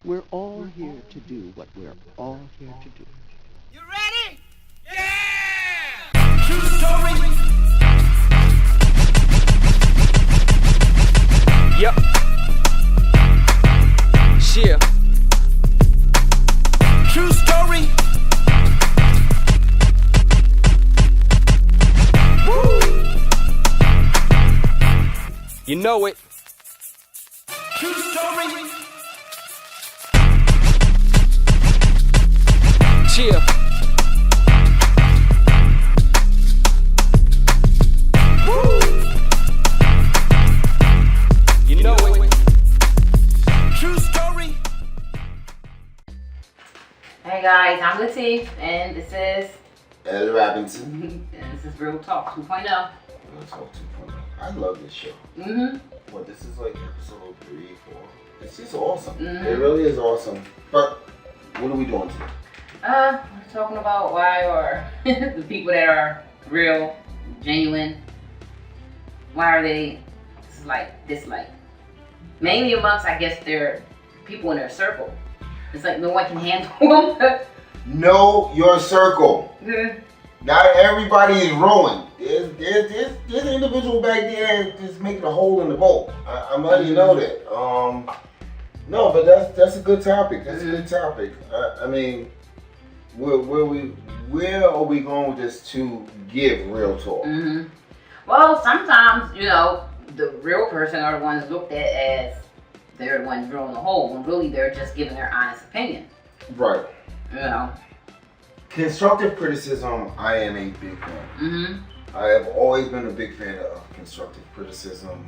We're all here to do what we're all here to do. You ready? Yeah! True story. Yep. Yeah. True story. Woo. You know it. True story. Chill. Woo. You know it. True story. Hey guys, I'm Latif, and this is Ed Robinson. and this is Real Talk 2.0. Real Talk 2.0. I love this show. Well, this is like episode 3, 4. It's just awesome. It really is awesome. But what are we doing today? We're talking about why are the people that are real, genuine, why are they dislike? Mainly amongst, I guess, their people in their circle. It's like no one can handle them. Know your circle. Not everybody is rowing. There's an individual back there just making a hole in the boat. I'm letting you know that. No, but that's a good topic. That's a good topic. I mean, where are we going with this to give real talk? Well, sometimes, the real person are the ones looked at as they're the ones drilling the hole, when really they're just giving their honest opinion. Right. Constructive criticism, I am a big fan. I have always been a big fan of constructive criticism.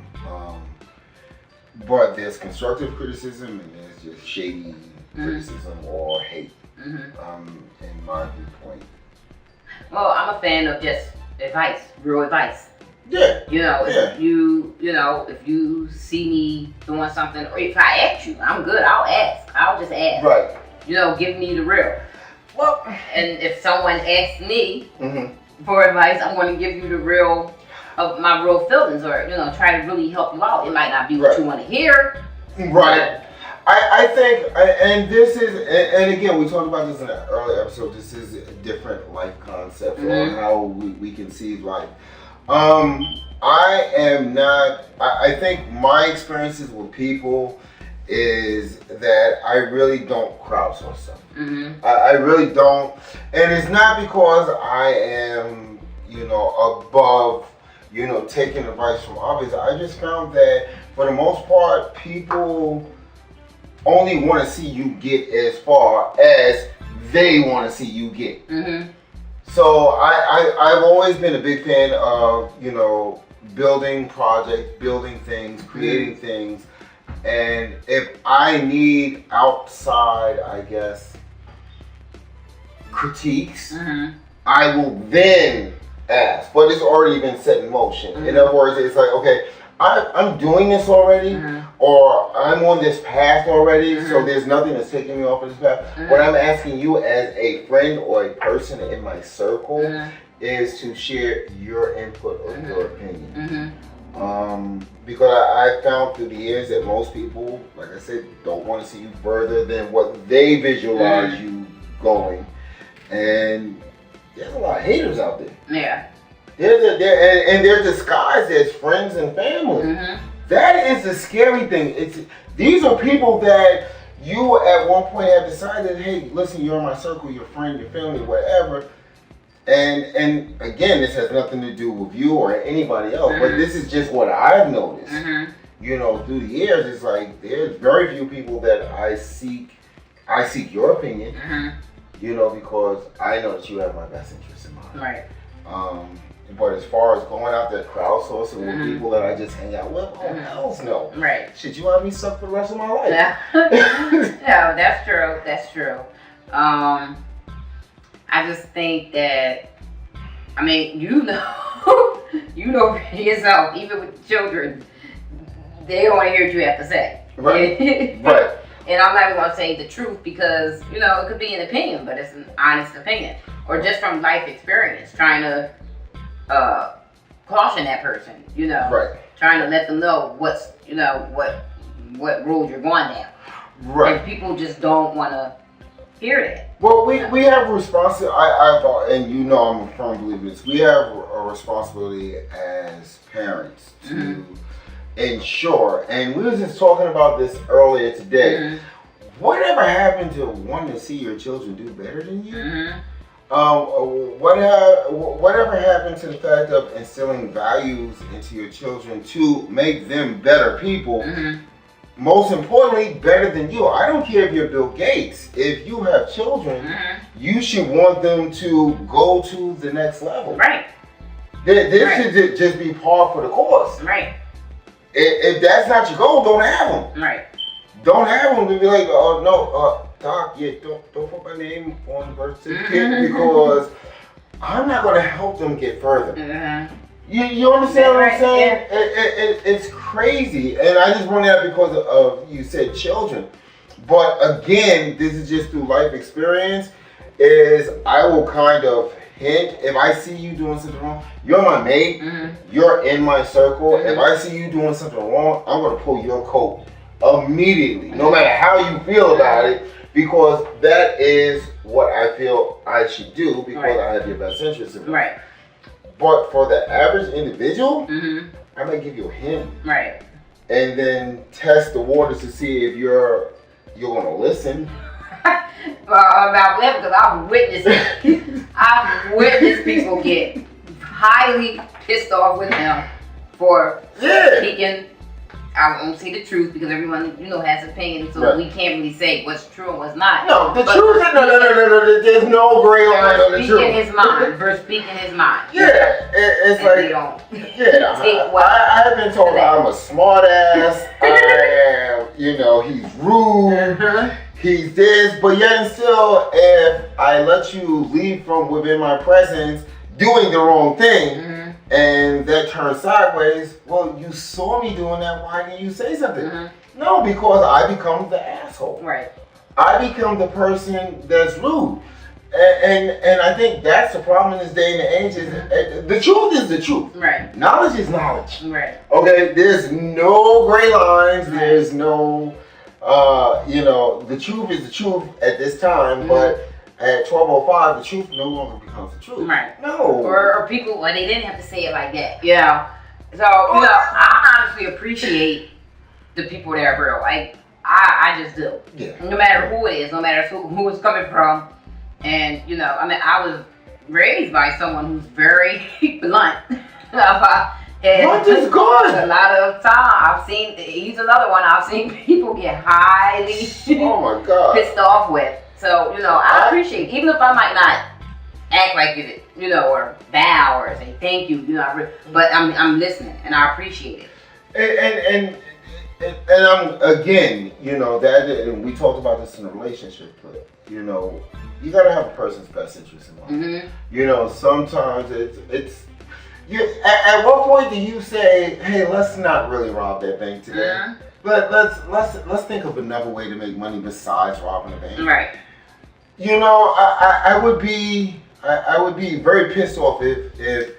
But there's constructive criticism and there's just shady criticism or hate, in my viewpoint. Well, I'm a fan of just advice, real advice. Yeah. If you see me doing something, or if I ask you, I'm good. I'll ask. I'll just ask. Right. Give me the real. Well, and if someone asks me for advice, I'm going to give you the real of my real feelings, or try to really help you out. It might not be what you want to hear. Right. I think, and this is, and again, we talked about this in an earlier episode. This is a different life concept on how we can see life. I think my experiences with people is that I really don't crowdsource stuff. I really don't, and it's not because I am, above, taking advice from others. I just found that for the most part, people only want to see you get as far as they want to see you get. So I've always been a big fan of, building projects, building things, creating things. And if I need outside, I guess, critiques, I will then ask. But it's already been set in motion. In other words, it's like, okay, I'm doing this already, or I'm on this path already, so there's nothing that's taking me off of this path. What I'm asking you as a friend or a person in my circle is to share your input or your opinion. Because I found through the years that most people, like I said, don't want to see you further than what they visualize you going. And there's a lot of haters out there. Yeah. They're disguised as friends and family. That is the scary thing. These are people that you at one point have decided, hey, listen, you're in my circle, your friend, your family, whatever. And again, this has nothing to do with you or anybody else, but this is just what I've noticed. Through the years, it's like there's very few people that I seek your opinion. Because I know that you have my best interest in mind. Right. But as far as going out there crowdsourcing with people that I just hang out with, oh hell no. Right. Shit, you want me stuck for the rest of my life. Yeah. No, that's true. That's true. I just think that, you know for yourself, even with children, they don't want to hear what you have to say. Right. Right. And I'm not even going to say the truth because, it could be an opinion, but it's an honest opinion. Or just from life experience, trying to caution that person, Right. Trying to let them know what road you're going down. Right. And people just don't want to hear that. Well, we have responsibility. And you know I'm a firm believer in this. We have a responsibility as parents to ensure, and we were just talking about this earlier today. Whatever happened to wanting to see your children do better than you? Whatever happened to the fact of instilling values into your children to make them better people? Most importantly, better than you. I don't care if you're Bill Gates. If you have children, you should want them to go to the next level. Right. This should just be par for the course. Right. If that's not your goal, don't have them. Right. Don't have them to be like, oh no, Doc, yeah, don't put my name on the birth certificate because I'm not going to help them get further. You understand what I'm saying? Yeah. It's crazy, and I just bring that because of you said children. But again, this is just through life experience. Is I will kind of hint if I see you doing something wrong. You're my mate. You're in my circle. If I see you doing something wrong, I'm gonna pull your coat immediately, no matter how you feel about it, because that is what I feel I should do because I have your best interest in mind. Right. But for the average individual, I may give you a hint. Right. And then test the waters to see if you're gonna listen. Well, about that because I've witnessed people get highly pissed off with him for speaking. I won't say the truth because everyone, has opinions, so we can't really say what's true and what's not. No, the truth is no. There's no gray line on the truth. Speaking his mind. Yeah, it's like, they don't take what I have been told I'm a smart ass. I am, he's rude. He's this, but yet and still, if I let you leave from within my presence doing the wrong thing, and that turns sideways, well, you saw me doing that, why didn't you say something? No, because I become the asshole. Right. I become the person that's rude. And I think that's the problem in this day and age is the truth is the truth. Right. Knowledge is knowledge. Right. Okay, there's no gray lines, there's no the truth is the truth at this time, but at 12:05, the truth no longer becomes the truth. Right. No. Or people, they didn't have to say it like that. Yeah. So, I honestly appreciate the people that are real. I just do. Yeah. No matter who it is, no matter who it's coming from. And, I was raised by someone who's very blunt. Blunt is good. A lot of time, he's another one I've seen people get highly oh my God. pissed off with. So, I appreciate it. Even if I might not act like it, or bow or say thank you, but I'm listening and I appreciate it. And I'm, again, that, and we talked about this in a relationship, but, you gotta have a person's best interest in mind. Sometimes it's at what point do you say, hey, let's not really rob that bank today? Let's think of another way to make money besides robbing a bank. Right. I would be very pissed off if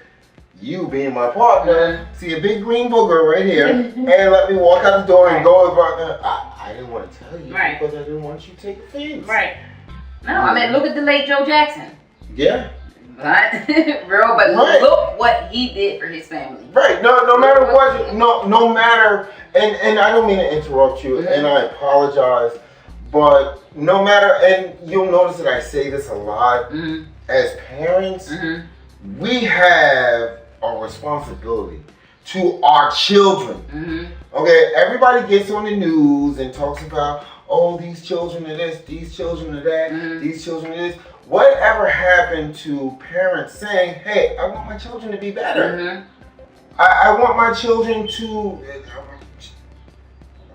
you, being my partner, see a big green booger right here and let me walk out the door and go about. I didn't want to tell you because I didn't want you to take offense. Right. No, look at the late Joe Jackson. Yeah. Right. Real, but look what he did for his family. Right. No matter what. No matter. And I don't mean to interrupt you, and I apologize, but no matter. And you'll notice that I say this a lot. As parents, we have a responsibility to our children. Okay. Everybody gets on the news and talks about, oh, these children are this, these children are that, these children are this. Whatever happened to parents saying, hey, I want my children to be better. I want my children to...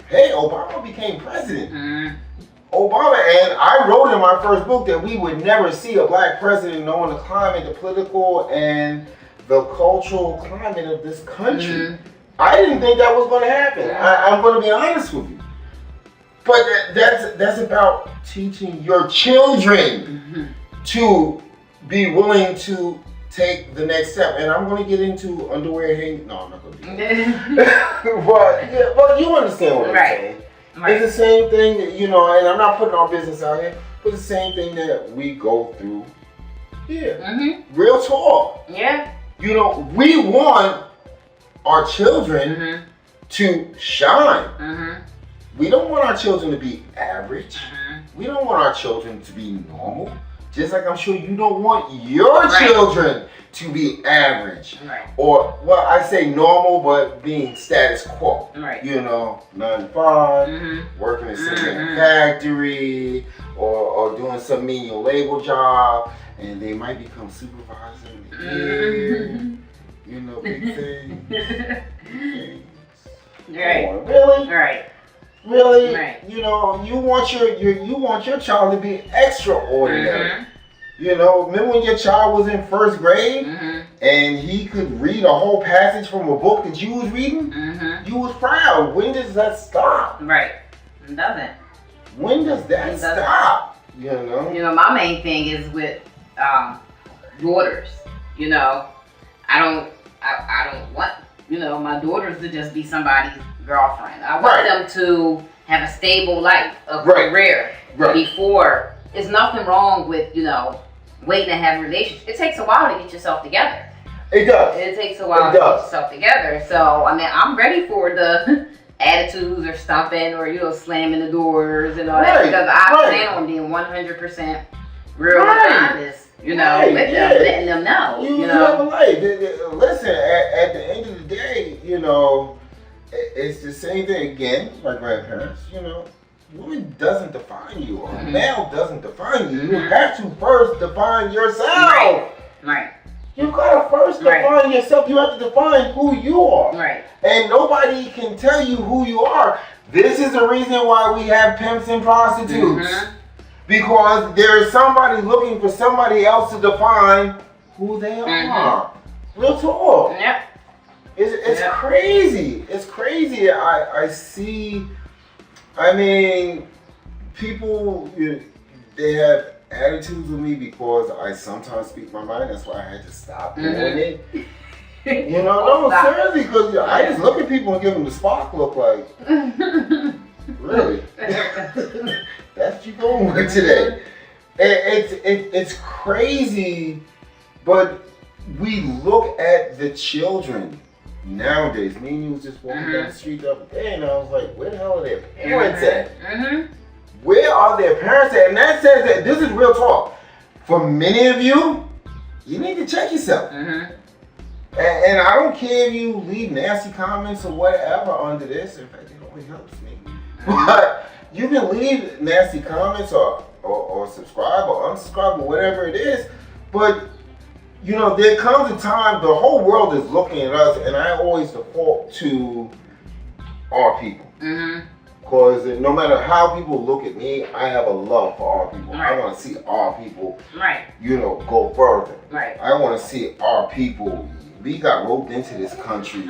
Hey, Obama became president. Obama, and I wrote in my first book that we would never see a black president knowing the climate, the political, and the cultural climate of this country. I didn't think that was going to happen. I'm going to be honest with you. But that's about teaching your children to be willing to take the next step. And I'm going to get into underwear hanging. No, I'm not going to do that. But you understand what I'm saying. Right. It's the same thing that, you know, and I'm not putting our business out here, but it's the same thing that we go through here. Real talk. Yeah. You know, we want our children to shine. We don't want our children to be average. We don't want our children to be normal. Just like I'm sure you don't want your children to be average. Or, well, I say normal, but being status quo. You know, 9 to 5, working in some factory, or doing some menial labor job, and they might become supervisor in the year. You know, big things. Right. Really? Right. Really? Right. You know, you want your child to be extraordinary. You know, remember when your child was in first grade and he could read a whole passage from a book that you was reading? You was proud. When does that stop? Right. It doesn't. When does that stop? You know? You know, my main thing is with daughters. You know, I don't want, you know, my daughters to just be somebody's girlfriend. I want them to have a stable life, a career before. There's nothing wrong with, you know, waiting to have a relationship. It takes a while to get yourself together. It does. It takes a while to get yourself together. So, I mean, I'm ready for the attitudes or stomping or, you know, slamming the doors and all that, because I plan on being 100% real and honest, you know, with them, letting them know. You know, have a life. Listen, at the end of the day, you know, it's the same thing again, my grandparents, you know. Woman doesn't define you, or male doesn't define you. You have to first define yourself. Right. You gotta first define yourself. You have to define who you are. Right. And nobody can tell you who you are. This is the reason why we have pimps and prostitutes. Because there is somebody looking for somebody else to define who they are. Real talk. Yep. It's crazy. It's crazy. I see. I mean, people, they have attitudes with me because I sometimes speak my mind. That's why I had to stop doing it. You know, no, seriously, because I just look at people and give them the Spock look like, really? That's what you going with today. It's crazy, but we look at the children nowadays. Me and you was just walking down the street the other day, and I was like, where the hell are their parents at? Where are their parents at? And that says that this is real talk. For many of you, you need to check yourself. And I don't care if you leave nasty comments or whatever under this. In fact, it always helps me. But you can leave nasty comments or subscribe or unsubscribe or whatever it is. But you know, there comes a time the whole world is looking at us, and I always default to our people. Because no matter how people look at me, I have a love for our people. I want to see our people, you know, go further. I want to see our people. We got roped into this country,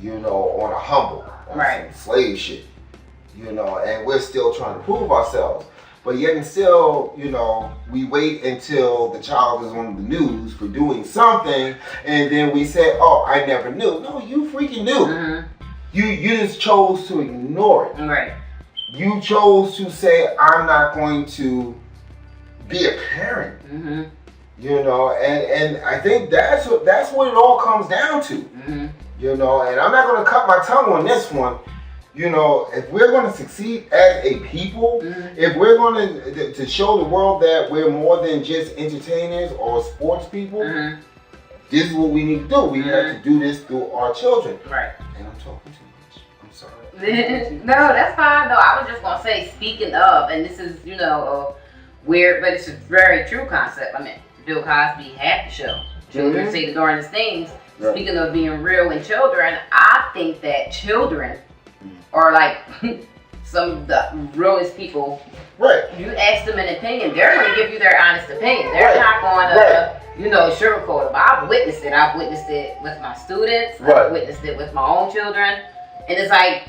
you know, on a humble, on some slave shit, you know, and we're still trying to prove ourselves. But yet and still, you know, we wait until the child is on the news for doing something, and then we say, oh, I never knew. No, you freaking knew. You just chose to ignore it. You chose to say, I'm not going to be a parent. You know, and I think that's what it all comes down to. You know, and I'm not going to cut my tongue on this one. You know, if we're going to succeed as a people, if we're going to show the world that we're more than just entertainers or sports people, this is what we need to do. We have to do this through our children. And I'm talking too much. I'm sorry. No, that's fine. No, I was just going to say, speaking of, and this is, you know, weird, but it's a very true concept. I mean, Bill Cosby had the show. Children say the darndest things. Speaking of being real and children, I think that children are like some of the realest people. You ask them an opinion, they're going to give you their honest opinion. They're not going to, you know, sugarcoat it. I've witnessed it. I've witnessed it with my students. I've witnessed it with my own children. And it's like,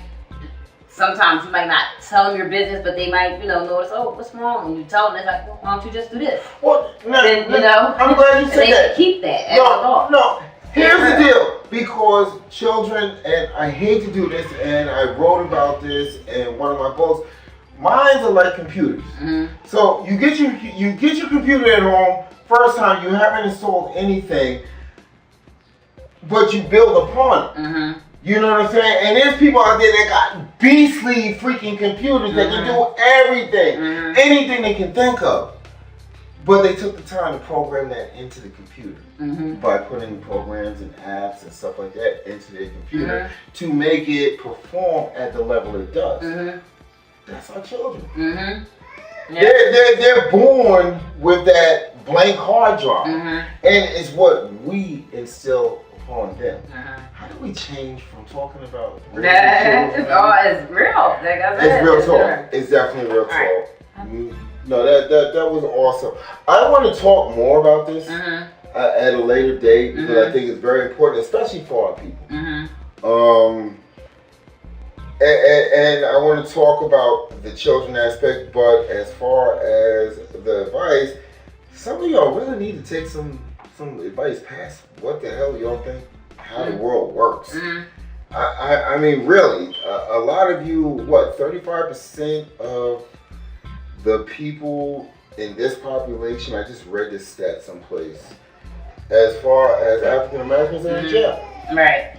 sometimes you might not tell them your business, but they might, you know, notice, oh, what's wrong? And you tell them, it's like, well, why don't you just do this? Well, then, you know, I'm glad you said that. Keep that as a thought. No, here's the deal. because children, and I hate to do this, and I wrote about this in one of my books. Minds are like computers. So you get your computer at home. First time you haven't installed anything, but you build upon it. You know what I'm saying? And there's people out there that got beastly freaking computers that can do everything, anything they can think of. But they took the time to program that into the computer by putting programs and apps and stuff like that into their computer to make it perform at the level it does. That's our children. They're born with that blank hard drive, and it's what we instill upon them. How do we change from talking about it's real. Like I said, it's real talk. It's definitely real talk. No, that was awesome. I want to talk more about this at a later date because I think it's very important, especially for our people. And I want to talk about the children aspect, but as far as the advice, some of y'all really need to take some advice past what the hell y'all think how the world works. I mean, really, a lot of you, 35% of the people in this population, I just read this stat someplace, as far as African Americans are in jail. Right.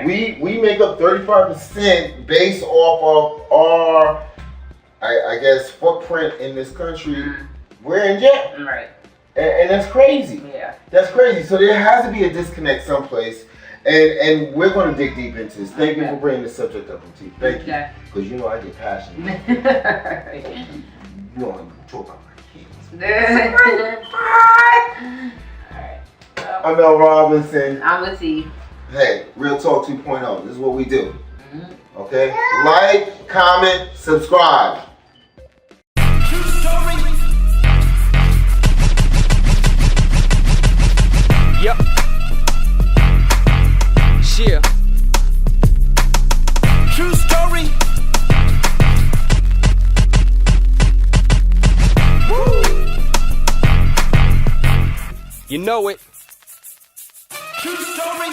We make up 35% based off of our, I guess, footprint in this country. We're in jail. Right. And that's crazy. Yeah. That's crazy. So there has to be a disconnect someplace. And we're going to dig deep into this. Thank you for bringing this subject up, T. Thank you. Because you know I get passionate. You know I'm talking about my kids. Alright. I'm Mel Robinson. I'm with T. Hey, Real Talk 2.0. This is what we do. Okay? Like, comment, subscribe. True story. Yep. Yeah. True story. Woo. You know it. True story.